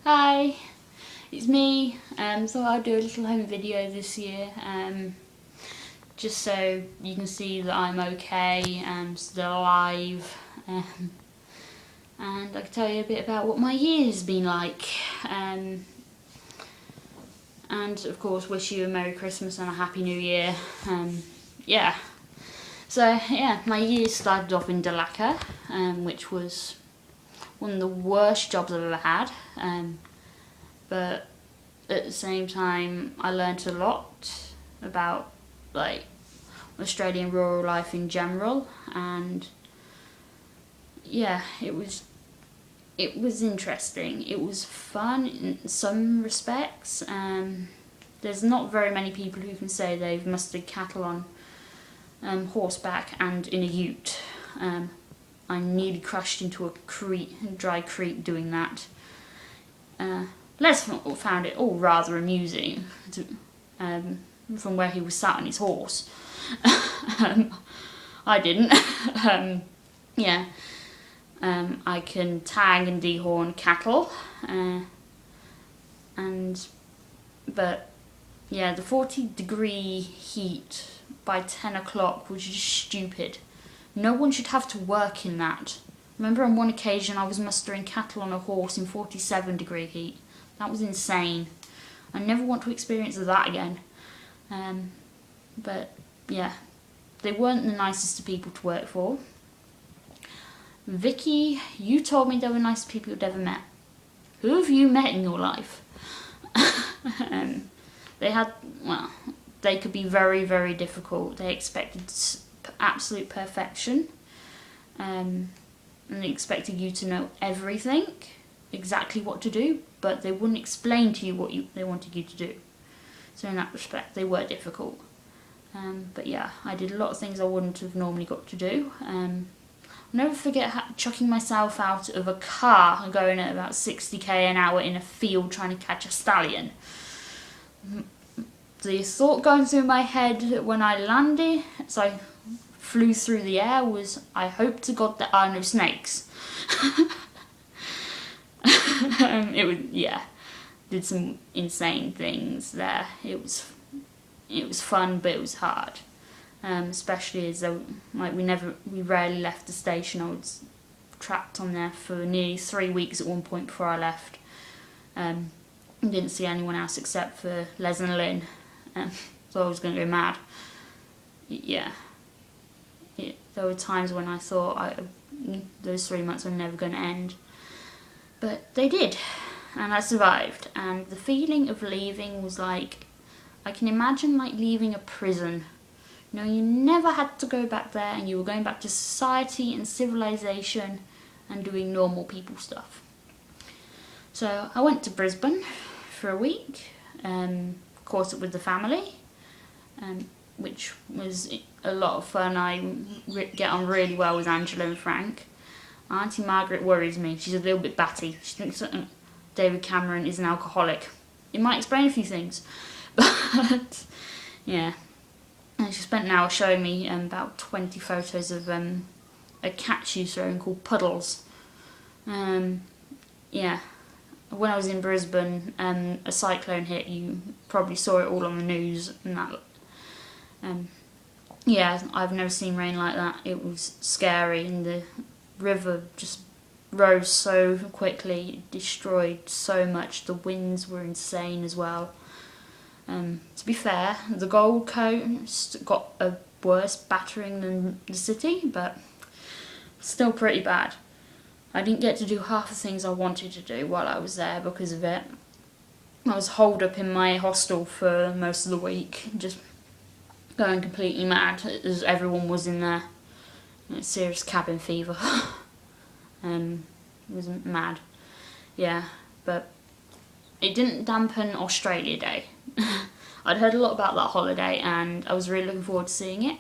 Hi, it's me. So I'll do a little home video this year, just so you can see that I'm okay, still alive, and I can tell you a bit about what my year's been like, and of course wish you a Merry Christmas and a Happy New Year. Yeah. So yeah, my year started off in Dalaka, which was one of the worst jobs I've ever had. But at the same time, I learnt a lot about like Australian rural life in general, and yeah, it was interesting. It was fun in some respects. There's not very many people who can say they've mustered cattle on horseback and in a ute. I nearly crashed into a dry creek doing that. Les found it all rather amusing from where he was sat on his horse. I didn't. Yeah. I can tag and dehorn cattle, but yeah, the 40-degree heat by 10 o'clock was just stupid. No one should have to work in that. Remember on one occasion I was mustering cattle on a horse in 47-degree heat. That was insane. I never want to experience that again. But yeah, they weren't the nicest of people to work for. Vicky, you told me they were the nicest people you'd ever met. Who have you met in your life? They could be very, very difficult. They expected absolute perfection, and they expected you to know everything, exactly what to do, but they wouldn't explain to you what they wanted you to do. So in that respect, they were difficult. But yeah, I did a lot of things I wouldn't have normally got to do. I'll never forget chucking myself out of a car going at about 60k an hour in a field trying to catch a stallion. The thought going through my head when I landed, as I flew through the air, was, I hope to God there are no snakes. Did some insane things there. It was fun, but it was hard. Especially as we rarely left the station. I was trapped on there for nearly 3 weeks at one point before I left. Didn't see anyone else except for Les and Lynn. So I was going to go mad. Yeah. There were times when I thought those 3 months were never going to end. But they did. And I survived. And the feeling of leaving was like, I can imagine like leaving a prison. You know, you never had to go back there and you were going back to society and civilization and doing normal people stuff. So I went to Brisbane for a week, caught up with the family, which was a lot of fun. I get on really well with Angela and Frank. Auntie Margaret worries me. She's a little bit batty. She thinks that David Cameron is an alcoholic. It might explain a few things, but yeah. And she spent an hour showing me about 20 photos of a cat she's throwing called Puddles. Yeah. When I was in Brisbane, a cyclone hit. You probably saw it all on the news and that. Yeah, I've never seen rain like that. It was scary, and the river just rose so quickly. It destroyed so much. The winds were insane as well. To be fair, the Gold Coast got a worse battering than the city, but still pretty bad. I didn't get to do half the things I wanted to do while I was there because of it. I was holed up in my hostel for most of the week, just going completely mad as everyone was in there. Serious cabin fever. It was mad. Yeah, but it didn't dampen Australia Day. I'd heard a lot about that holiday and I was really looking forward to seeing it.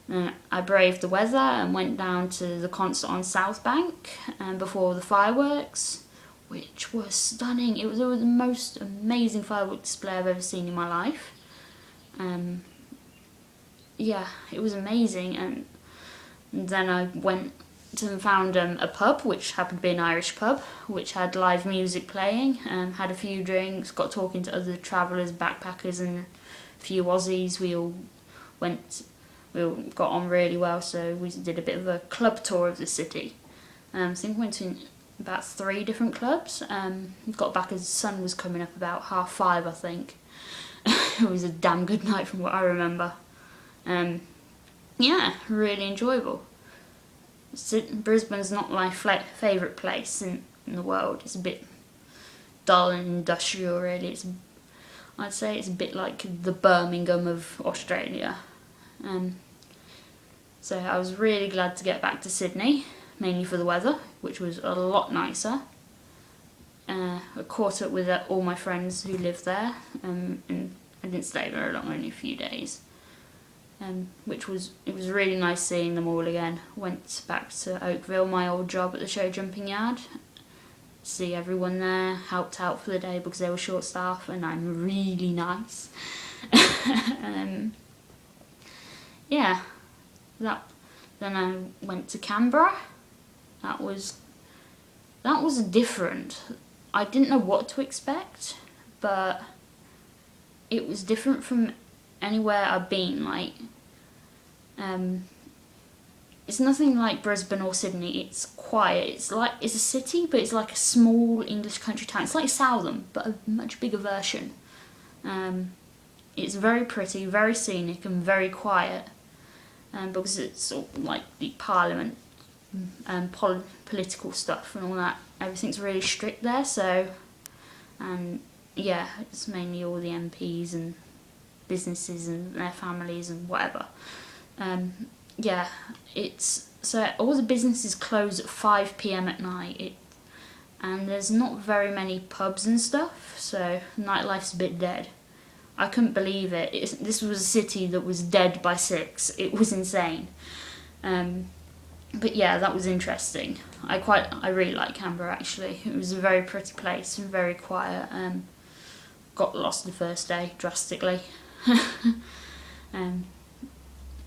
And I braved the weather and went down to the concert on South Bank before the fireworks, which was stunning. It was the most amazing fireworks display I've ever seen in my life. Yeah, it was amazing. And then I went and found a pub, which happened to be an Irish pub, which had live music playing. Had a few drinks, got talking to other travellers, backpackers, and a few Aussies. We all got on really well, so we did a bit of a club tour of the city. I think we went to about 3 different clubs. Got back as the sun was coming up about 5:30, I think. It was a damn good night from what I remember. Yeah, really enjoyable. Brisbane's not my favourite place in the world. It's a bit dull and industrial, really. I'd say it's a bit like the Birmingham of Australia. So I was really glad to get back to Sydney, mainly for the weather, which was a lot nicer. I caught up with all my friends who live there, and I didn't stay very long, only a few days. It was really nice seeing them all again. Went back to Oakville, my old job at the show jumping yard. See everyone there, helped out for the day because they were short staffed, and I'm really nice. Yeah, then I went to Canberra. That was different. I didn't know what to expect, but it was different from anywhere I've been. Like, it's nothing like Brisbane or Sydney. It's quiet. It's a city, but it's like a small English country town. It's like Southam, but a much bigger version. It's very pretty, very scenic, and very quiet. Because it's sort of like the Parliament and political stuff and all that. Everything's really strict there. So, yeah, it's mainly all the MPs and businesses and their families and whatever. Yeah, so all the businesses close at 5 p.m. at night, and there's not very many pubs and stuff, so nightlife's a bit dead. I couldn't believe it. This was a city that was dead by 6. It was insane. But yeah, that was interesting. I really like Canberra, actually. It was a very pretty place and very quiet. Got lost the first day drastically.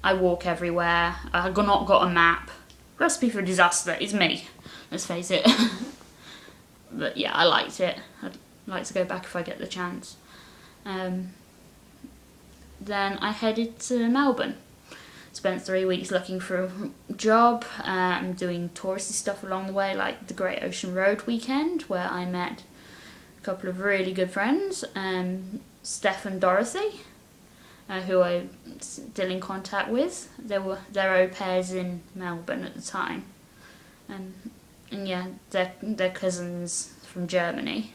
I walk everywhere. I've not got a map. Recipe for disaster is me, let's face it. But yeah, I liked it. I'd like to go back if I get the chance. Then I headed to Melbourne. Spent 3 weeks looking for a job. I'm doing touristy stuff along the way, like the Great Ocean Road weekend, where I met a couple of really good friends, Steph and Dorothy, who I'm still in contact with. They're au pairs in Melbourne at the time, and yeah, they're cousins from Germany.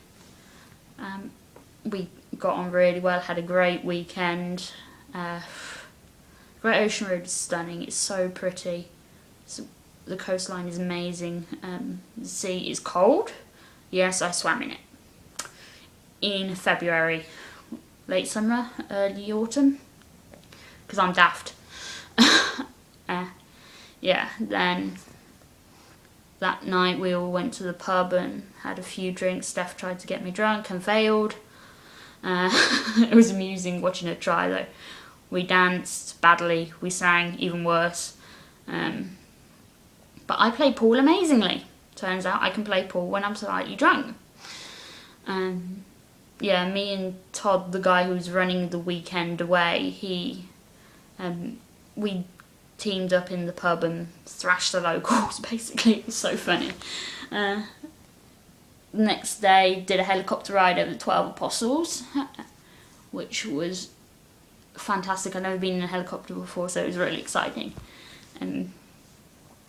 We got on really well, had a great weekend. Great Ocean Road is stunning. It's so pretty. The coastline is amazing. The sea is cold. Yes, I swam in it. In February, late summer, early autumn, because I'm daft. Yeah, then that night we all went to the pub and had a few drinks. Steph tried to get me drunk and failed. It was amusing watching her try though. We danced badly, we sang even worse. But I play pool amazingly. Turns out I can play pool when I'm slightly drunk. Yeah, me and Todd, the guy who's running the weekend away, we teamed up in the pub and thrashed the locals, basically. It was so funny. Next day, did a helicopter ride over the 12 Apostles, which was fantastic. I've never been in a helicopter before, so it was really exciting. And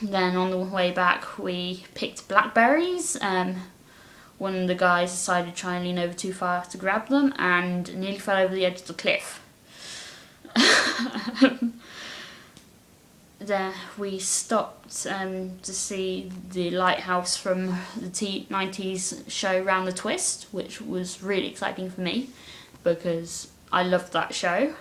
then on the way back, we picked blackberries. One of the guys decided to try and lean over too far to grab them and nearly fell over the edge of the cliff. There we stopped to see the lighthouse from the 90s show Round the Twist, which was really exciting for me because I loved that show.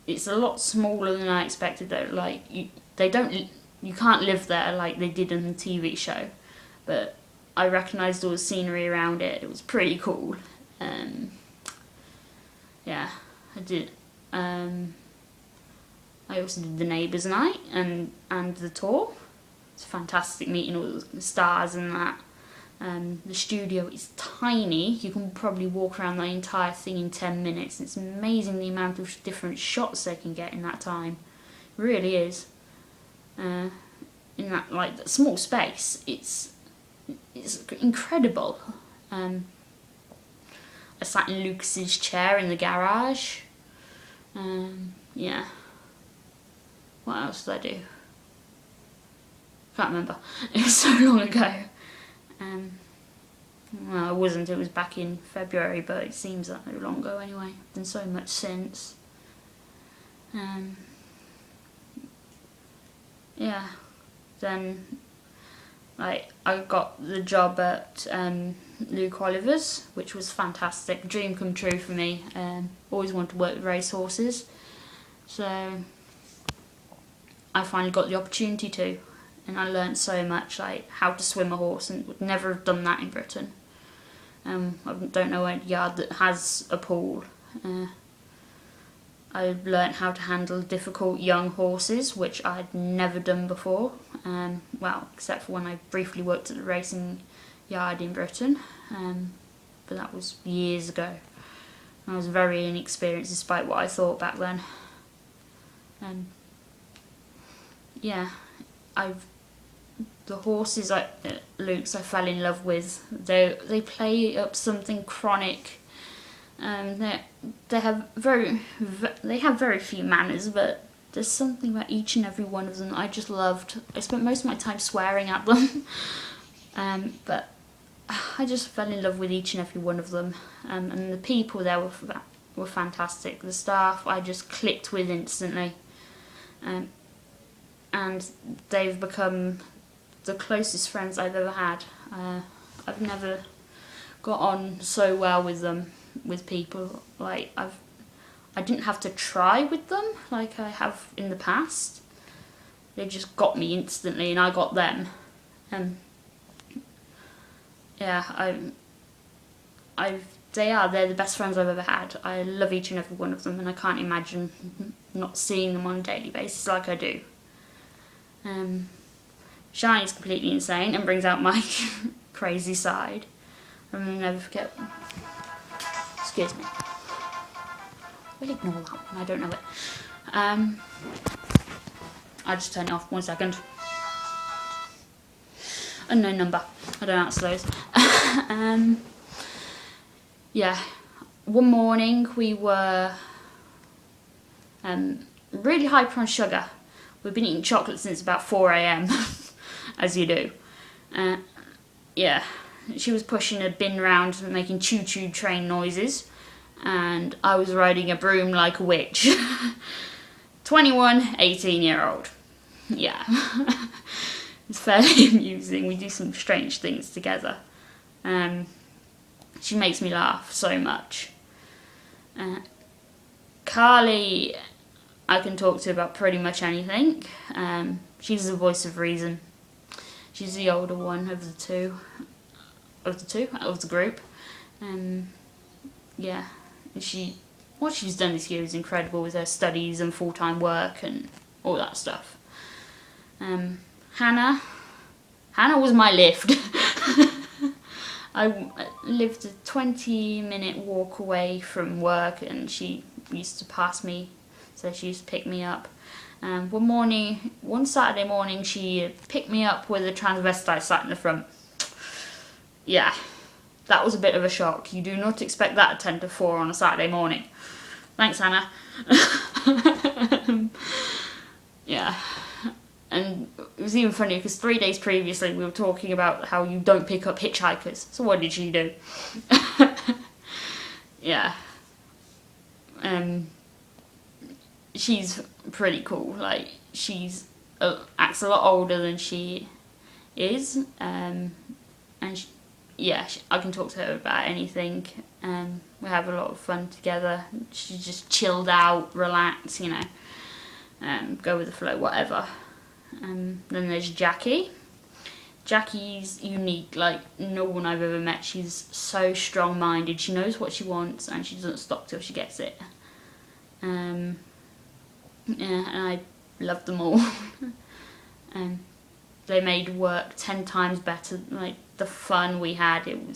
It's a lot smaller than I expected though. Like you can't live there like they did in the TV show, but I recognised all the scenery around it. It was pretty cool. Yeah, I did. I also did the neighbours' night and the tour. It's fantastic meeting all the stars and that. The studio is tiny. You can probably walk around the entire thing in 10 minutes. It's amazing the amount of different shots they can get in that time. It really is. In that that small space, it's incredible. I sat in Lucas's chair in the garage. Yeah. What else did I do? Can't remember. It was so long ago. Well, it wasn't. It was back in February, but it seems that no long ago anyway. I've done so much since. Yeah. Then, I got the job at Luke Oliver's, which was fantastic. Dream come true for me. Always wanted to work with racehorses, so I finally got the opportunity to, and I learnt so much, like how to swim a horse, and would never have done that in Britain. I don't know any yard that has a pool. I learnt how to handle difficult young horses, which I'd never done before. Well, except for when I briefly worked at the racing yard in Britain, but that was years ago. I was very inexperienced despite what I thought back then. Yeah, the horses at Luke's I fell in love with. They play up something chronic. They have very few manners, but there's something about each and every one of them that I just loved. I spent most of my time swearing at them, but I just fell in love with each and every one of them. And the people there were fantastic. The staff I just clicked with instantly, and they've become the closest friends I've ever had. I've never got on so well with them. With people, I didn't have to try with them like I have in the past. They just got me instantly, and I got them. Yeah, they're the best friends I've ever had. I love each and every one of them, and I can't imagine not seeing them on a daily basis like I do. Shiny's completely insane and brings out my crazy side. I'll never forget. Excuse me. We'll ignore that one, I don't know it. I'll just turn it off, 1 second. Unknown number. I don't answer those. Yeah. One morning we were really hyper on sugar. We've been eating chocolate since about 4 AM, as you do. Yeah. She was pushing a bin round and making choo-choo train noises, and I was riding a broom like a witch. 21, 18-year-old. Yeah. It's fairly amusing. We do some strange things together. She makes me laugh so much. Carly, I can talk to about pretty much anything. She's the voice of reason. She's the older one of the group. Yeah, and what she's done this year is incredible with her studies and full-time work and all that stuff. Hannah was my lift. I lived a 20-minute walk away from work, and she used to pass me, so she used to pick me up. One Saturday morning, she picked me up with a transvestite sat in the front. Yeah, that was a bit of a shock. You do not expect that at 10 to 4 on a Saturday morning. Thanks, Hannah. Yeah. And it was even funny because 3 days previously we were talking about how you don't pick up hitchhikers. So what did she do? Yeah. She's pretty cool. She's acts a lot older than she is. And I can talk to her about anything. We have a lot of fun together. She's just chilled out, relaxed, go with the flow, whatever. Then there's Jackie. Jackie's unique, like no one I've ever met. She's so strong-minded. She knows what she wants and she doesn't stop till she gets it. Yeah, and I loved them all. They made work 10 times better. Like the fun we had, it was